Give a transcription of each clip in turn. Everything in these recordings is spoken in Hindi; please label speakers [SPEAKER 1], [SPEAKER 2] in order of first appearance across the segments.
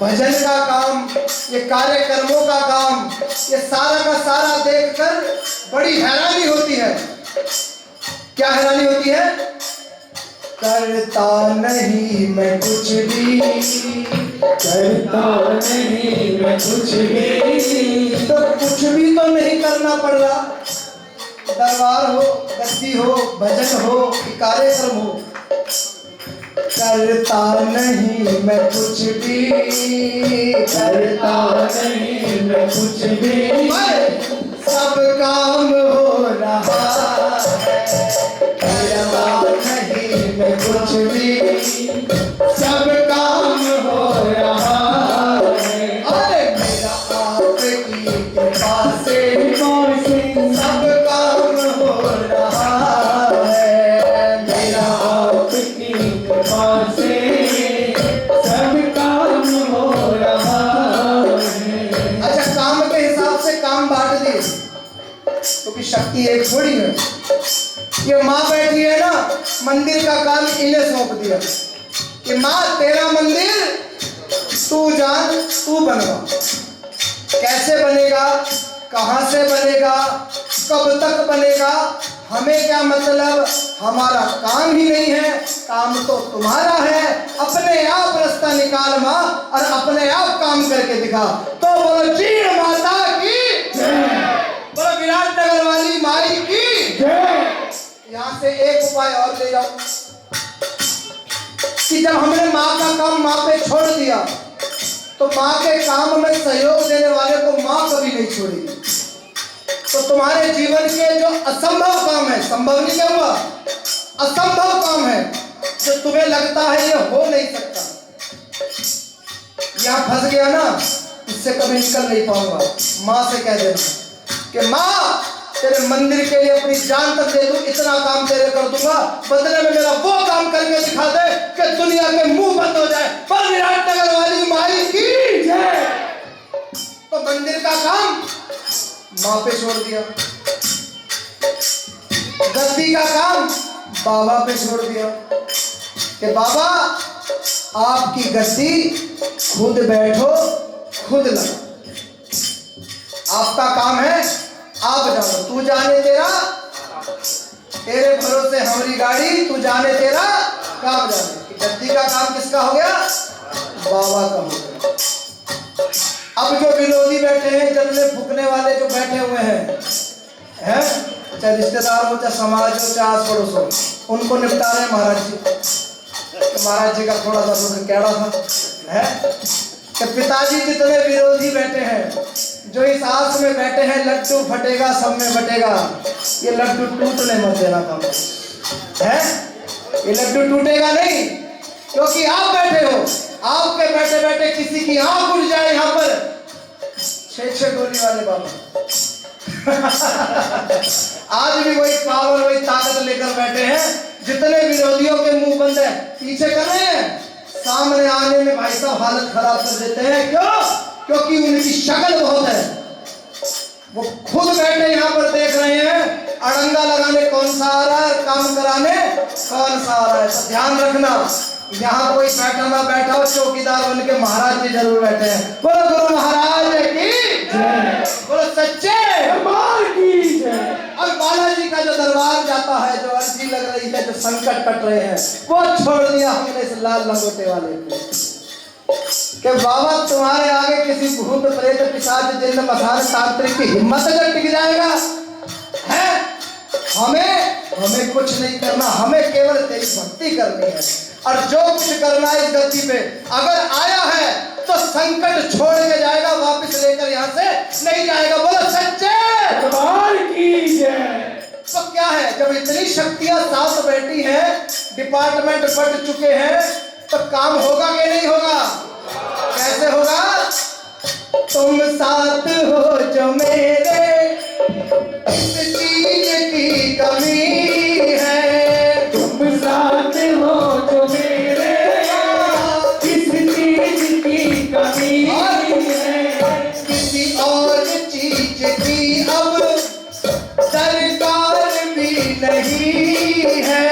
[SPEAKER 1] भजन का काम, ये कार्यक्रमों का काम, ये सारा का सारा देखकर बड़ी हैरानी होती है। क्या हैरानी होती है? करता नहीं मैं कुछ भी,
[SPEAKER 2] करता नहीं मैं कुछ भी,
[SPEAKER 1] तो कुछ भी तो नहीं करना पड़ रहा। दरबार हो, गद्दी हो, भजन हो, कार्यक्रम हो, करता नहीं मैं कुछ भी,
[SPEAKER 2] करता नहीं मैं कुछ भी,
[SPEAKER 1] सब काम हो रहा है। करता नहीं मैं कुछ भी, सब काम हो रहा है। अरे मेरा आपकी कृपा से सब काम हो रहा है। मेरा
[SPEAKER 2] आपकी कृपा से सब काम हो रहा है।
[SPEAKER 1] अच्छा, काम के हिसाब से काम बांट दिए, क्योंकि शक्ति एक थोड़ी है। ये माँ बैठी है ना, मंदिर का काम इन्हें सौंप दिया कि माँ तेरा मंदिर तू जान, तू बनवा। कैसे बनेगा, कहाँ से बनेगा, कब तक बनेगा, हमें क्या मतलब, हमारा काम ही नहीं है, काम तो तुम्हारा है। अपने आप रास्ता निकाल माँ और अपने आप काम करके दिखा। तो बोलो चीड़ माता की जय, बोलो विराटनगर वाली माई की जय। यहाँ से एक उपाय और ले जाओ कि जब हमने माँ का काम माँ पे छोड़ दिया, तो माँ के काम में सहयोग देने वाले को माँ कभी नहीं छोड़ेगी। तो तुम्हारे जीवन के जो असंभव काम है, संभव नहीं क्या हुआ, असंभव काम है, जो तुम्हें लगता है ये हो नहीं सकता, यहाँ फंस गया ना, इससे कभी निकल नहीं पाऊंगा। माँ से कह देना कि माँ तेरे मंदिर के लिए अपनी जान तक दे दूं, इतना काम तेरे कर दूंगा, बदले में मेरा वो काम करके दिखा दे कि दुनिया के मुंह बंद हो जाए। पर विराटनगर वाली माई की जय। तो मंदिर का काम माँ पे छोड़ दिया, गद्दी का काम बाबा पे छोड़ दिया कि बाबा आपकी गद्दी खुद बैठो, खुद लगा, आपका काम है, आप जानो। तू जाने तेरा, तेरे भरोसे हमारी गाड़ी, तू जाने तेरा काम जाने। गद्दी का काम किसका हो गया? बाबा का हो गया। अब जो विरोधी बैठे हैं, जलने फूकने वाले जो बैठे हुए हैं, चाहे रिश्तेदार हो, चाहे समाज हो, चाहे आस पड़ोस हो, उनको निपटा रहे महाराज जी। तो महाराज जी का थोड़ा सा कैड़ा था है कि पिताजी जितने विरोधी बैठे हैं, जो इस आस में बैठे हैं लड्डू फटेगा सब में बटेगा, ये लड्डू टूटने मत देना काम है। ये लड्डू टूटेगा नहीं, क्योंकि आप बैठे हो। आपके बैठे बैठे किसी की आंख उड़ जाए यहाँ पर, 6-6 गोली वाले बाबा आज भी वही पावर, वही ताकत लेकर बैठे हैं। जितने विरोधियों के मुंह बंद है, पीछे कर रहे हैं, सामने आने में भाई साहब हालत खराब कर देते हैं। क्यों? क्योंकि उनकी शक्ल बहुत है। वो खुद बैठे यहाँ पर देख रहे हैं, अड़ंगा लगाने कौन सा आ रहा है, काम कराने कौन सा आ रहा है। तो ध्यान रखना, यहाँ कोई बैठा ना बैठा हो, चौकीदार बन के महाराज जी जरूर बैठे हैं। बोलो गुरु महाराज की जय, बोलो सच्चे दरबार की जय। और बालाजी का जो दरबार जाता है, जो अर्जी लग रही है, जो संकट कट रहे हैं, वो छोड़ दिया हमने इस लाल लंगोटे वाले को कि बाबा तुम्हारे आगे किसी भूत प्रेत पिशाच जिन्न मसान तांत्रिक की हिम्मत अगर टिक जाएगा है। हमें कुछ नहीं करना, हमें केवल तेरी भक्ति करनी है। और जो कुछ करना है इस गद्दी पे अगर आया है तो संकट छोड़ के जाएगा, वापस लेकर यहाँ से नहीं जाएगा। बोलो सच्चे
[SPEAKER 2] दरबार की जय।
[SPEAKER 1] तो क्या है, जब इतनी शक्तियां साथ बैठी हैं, डिपार्टमेंट बट चुके हैं, तो काम होगा कि नहीं होगा? कैसे होगा? तुम साथ हो जो मेरे, इस चीज की कमी है।
[SPEAKER 2] तुम साथ हो जो मेरे, किस चीज की कमी है।
[SPEAKER 1] किसी और चीज की अब सरकार भी नहीं है।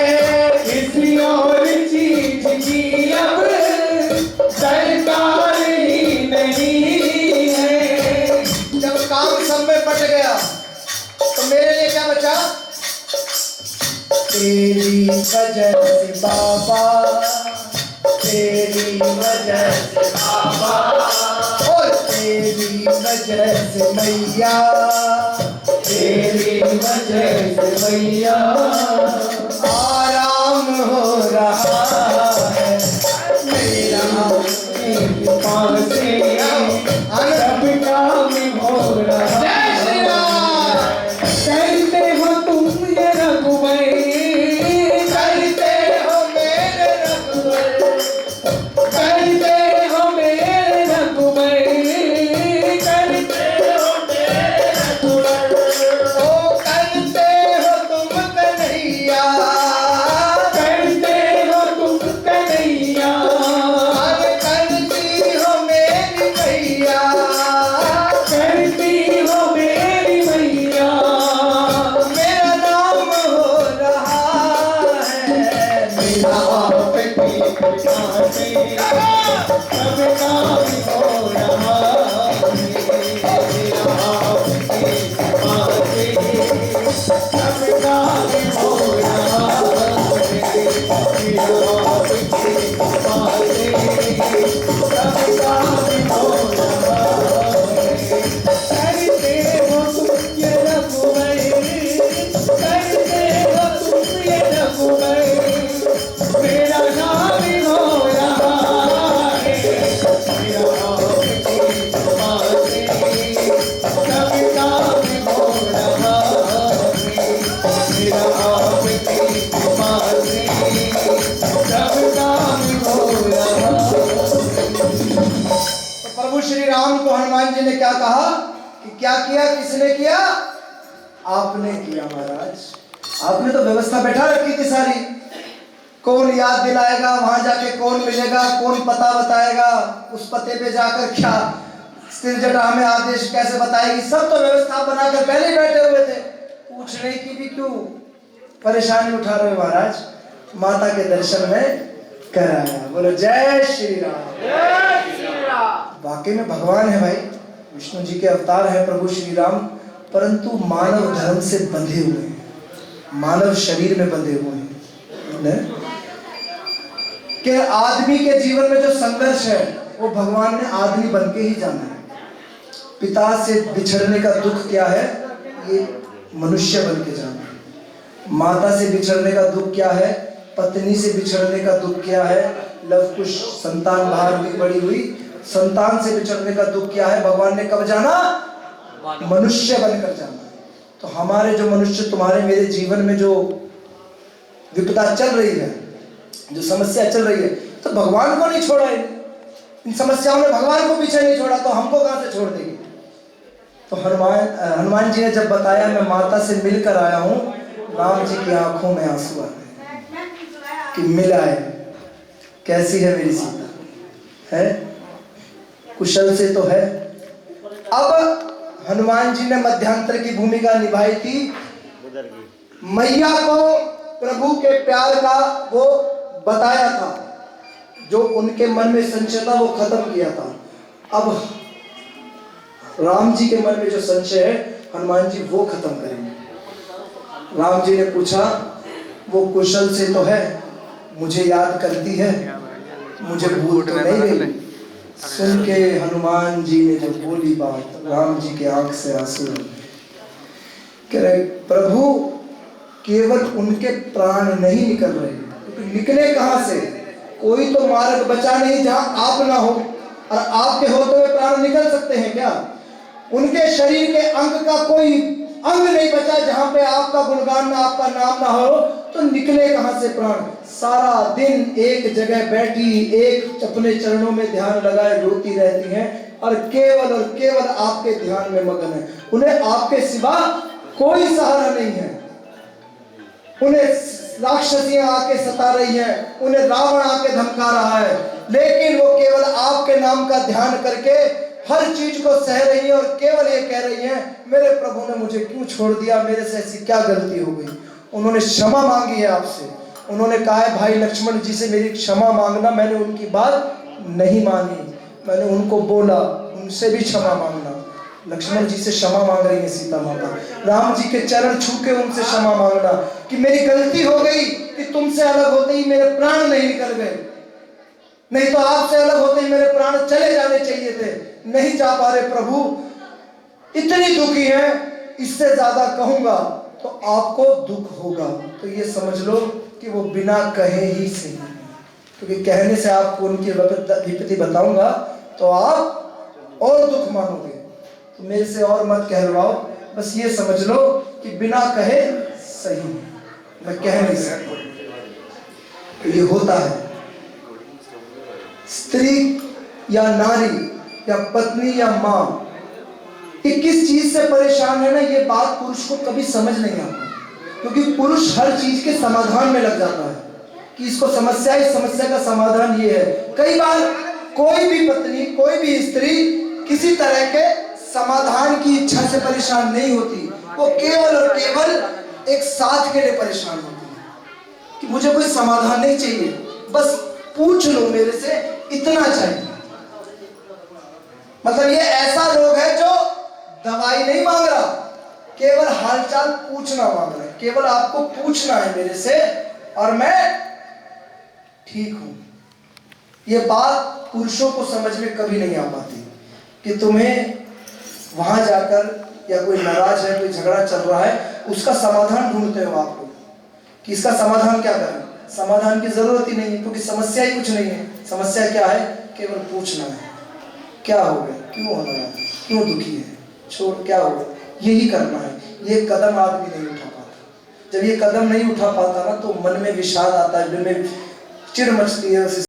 [SPEAKER 2] किसी और चीज की अब
[SPEAKER 1] बचा? तेरी वजह से बाबा, तेरी वजह से बाबा, और तेरी वजह से मैया,
[SPEAKER 2] तेरी वजह से मैया
[SPEAKER 1] आराम हो रहा है मेरा
[SPEAKER 2] कृपा से सब काम हो रहा
[SPEAKER 1] जय श्री राम।
[SPEAKER 2] कहते हो तुम ये रघुवर,
[SPEAKER 1] करते हो मेरे रघुवर,
[SPEAKER 2] कहते हो मेरे रघुवर, कहते हो मेरे रघुवर,
[SPEAKER 1] ओ करते हो तुम कन्हैया,
[SPEAKER 2] कहते हो तुम कन्हैया,
[SPEAKER 1] अरे करती हो मेरी मैया,
[SPEAKER 2] कहती हो मेरी मैया,
[SPEAKER 1] मेरा नाम हो रहा है मेरा
[SPEAKER 2] आपकी कृपा से सब काम हो रहा है, मेरा आपकी कृपा से सब काम हो रहा है, मेरा आपकी कृपा से सब काम हो रहा है। करते हो तुम ये रघुवर, करते हो तुम ये रघुवर, मेरा नाम हो रहा है, मेरा आपकी कृपा से सब काम हो रहा है, मेरा आपकी कृपा से सब काम हो रहा है।
[SPEAKER 1] तो प्रभु श्री राम को हनुमान जी ने क्या कहा कि क्या किया, किसने किया? आपने किया महाराज। आपने तो व्यवस्था बैठा रखी थी सारी। कौन याद दिलाएगा, वहां जाके कौन मिलेगा, कौन पता बताएगा, उस पते पे जाकर क्या सिरजटा हमें आदेश कैसे बताएगी, सब तो व्यवस्था बनाकर पहले ही बैठे हुए थे। पूछने की भी क्यों परेशानी उठा रहे हो महाराज? माता के दर्शन में कराया। बोलो जय श्री राम। वाकई में भगवान है भाई, विष्णु जी के अवतार है प्रभु श्री राम, परंतु मानव धर्म से बंधे हुए हैं, मानव शरीर में बंधे हुए हैं। कि आदमी के जीवन में जो संघर्ष है वो भगवान ने आदमी बन के ही जाना है। पिता से बिछड़ने का दुख क्या है, ये मनुष्य बन के जाना है। माता से बिछड़ने का दुख क्या है, पत्नी से बिछड़ने का दुख क्या है, लव कुश संतान बाहर भी पड़ी हुई, संतान से बिछड़ने का दुख क्या है, भगवान ने कब जाना? मनुष्य बनकर जाना। तो हमारे जो मनुष्य, तुम्हारे मेरे जीवन में जो विपदा चल रही है, जो समस्या चल रही है, तो भगवान को नहीं छोड़ा है। इन समस्याओं ने भगवान को पीछे नहीं छोड़ा, तो हमको कहां से छोड़ देगी? तो हनुमान जी ने जब बताया मैं माता से मिलकर आया हूं, राम जी की आंखों में आंसू आ गए कि मिल आए, कैसी है मेरी सीता, है कुशल से तो है। अब हनुमान जी ने मध्यांतर की भूमिका निभाई थी, मैया को प्रभु के प्यार का वो बताया था, जो उनके मन में संशय था वो खत्म किया था। अब राम जी के मन में जो संशय है हनुमान जी वो खत्म करेंगे। राम जी ने पूछा वो कुशल से तो है, मुझे याद करती है, मुझे भूल तो नहीं गई। सुन के हनुमान जी ने जो बोली बात, राम जी के आंख से आंसू कह रहे प्रभु केवल उनके प्राण नहीं निकल रहे, तो निकले कहां से? कोई तो मार्ग बचा नहीं जहां आप ना हो, और आपके होते हुए प्राण निकल सकते हैं क्या? उनके शरीर के अंग का कोई अंग नहीं बचा जहां पे आपका गुणगान ना, आपका नाम ना हो, तो निकले कहां से प्राण? सारा दिन एक जगह बैठी, एक अपने चरणों में ध्यान लगाए रोती रहती हैं, और केवल आपके ध्यान में मगन है। उन्हें आपके सिवा कोई सहारा नहीं है। उन्हें राक्षसियां आके सता रही हैं, उन्हें रावण आके धमका रहा है, लेकिन वो केवल आपके नाम का ध्यान करके हर चीज को सह रही है, और केवल ये कह रही है मेरे प्रभु ने मुझे क्यों छोड़ दिया, मेरे से ऐसी क्या गलती हो गई। उन्होंने क्षमा मांगी है आपसे। उन्होंने कहा है भाई लक्ष्मण जी से मेरी क्षमा मांगना, मैंने उनकी बात नहीं मानी, मैंने उनको बोला, उनसे भी क्षमा मांगना। लक्ष्मण जी से क्षमा मांग रही है सीता माता। राम जी के चरण छू के उनसे क्षमा मांगना कि मेरी गलती हो गई कि तुमसे अलग होते ही मेरे प्राण नहीं निकल गए, नहीं तो आपसे अलग होते ही मेरे प्राण चले जाने चाहिए थे, नहीं जा पा रहे प्रभु, इतनी दुखी है, इससे ज्यादा कहूंगा तो आपको दुख होगा। तो ये समझ लो कि वो बिना कहे ही सही, क्योंकि कहने से आपको उनकी विपत्ति बताऊंगा तो आप और दुख मानोगे। तो मेरे से और मत कहलवाओ, बस ये समझ लो कि बिना कहे सही, मैं कह नहीं सकता। तो ये होता है, स्त्री या नारी या पत्नी या माँ, ये किस चीज से परेशान है ना, ये बात पुरुष को कभी समझ नहीं आता, क्योंकि पुरुष हर चीज के समाधान में लग जाता है कि इसको समस्या, इस समस्या का समाधान ये है। कई बार कोई भी पत्नी, कोई भी स्त्री किसी तरह के समाधान की इच्छा से परेशान नहीं होती, वो केवल और केवल एक साथ के लिए परेशान होती है कि मुझे कोई समाधान नहीं चाहिए, बस पूछ लो मेरे से, इतना चाहिए। मतलब ये ऐसा रोग है जो दवाई नहीं मांग रहा, केवल हालचाल पूछना मांग रहा है, केवल आपको पूछना है मेरे से और मैं ठीक हूं। ये बात पुरुषों को समझ में कभी नहीं आ पाती कि तुम्हें वहां जाकर, या कोई नाराज है, कोई झगड़ा चल रहा है, उसका समाधान ढूंढते हो आप लोग कि इसका समाधान क्या करें। समाधान की जरूरत ही नहीं है, क्योंकि समस्या ही कुछ नहीं है। समस्या क्या है? केवल पूछना है, क्या हो गया, क्यों हो रहा है, क्यों दुखी है, छोड़, क्या हो गया, यही करना है। ये कदम आदमी नहीं उठा पाता। जब ये कदम नहीं उठा पाता ना, तो मन में विषाद आता है, दिल में चिढ़ मचती है।